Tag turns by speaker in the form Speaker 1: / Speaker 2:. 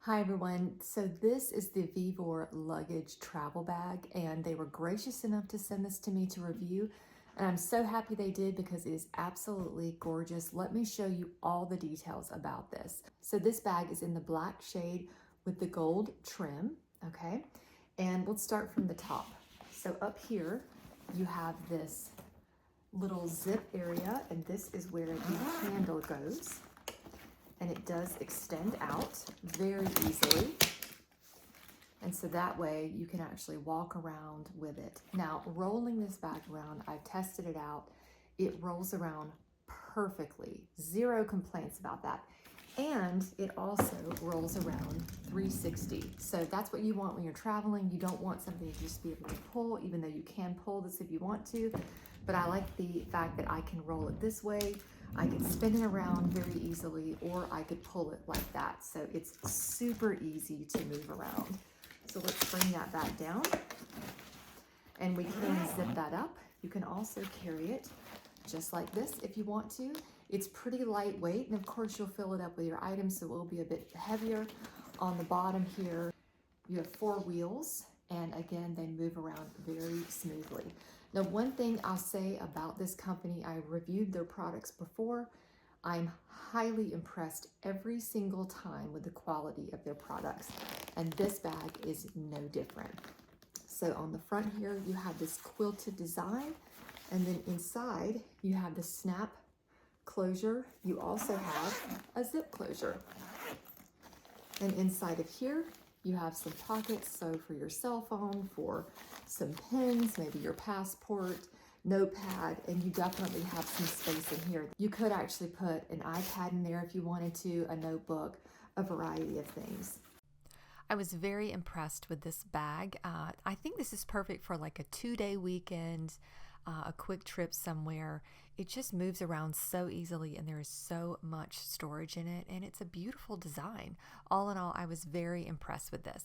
Speaker 1: Hi everyone. So this is the VEVOR luggage travel bag, and they were gracious enough to send this to me to review. And I'm so happy they did because it is absolutely gorgeous. Let me show you all the details about this. So this bag is in the black shade with the gold trim, okay? And let's start from the top. So up here, you have this little zip area, and this is where the handle goes. And it does extend out very easily. And so that way you can actually walk around with it. Now, rolling this bag around, I've tested it out. It rolls around perfectly. Zero complaints about that. And it also rolls around 360. So that's what you want when you're traveling. You don't want something to just be able to pull, even though you can pull this if you want to. But I like the fact that I can roll it this way. I could spin it around very easily, or I could pull it like that. So it's super easy to move around. So let's bring that back down, and we can zip that up. You can also carry it just like this if you want to. It's pretty lightweight, and of course you'll fill it up with your items, so it will be a bit heavier. On the bottom here, you have 4 wheels, and again, they move around very smoothly. Now, one thing I'll say about this company, I reviewed their products before. I'm highly impressed every single time with the quality of their products, and this bag is no different. So on the front here, you have this quilted design, and then inside, you have the snap closure. You also have a zip closure. And inside of here, you have some pockets, so for your cell phone, for some pens, maybe your passport, notepad, and you definitely have some space in here. You could actually put an iPad in there if you wanted to, a notebook, a variety of things. I was very impressed with this bag. I think this is perfect for like a 2-day weekend, a quick trip somewhere. It just moves around so easily, and there is so much storage in it, and it's a beautiful design. All in all, I was very impressed with this.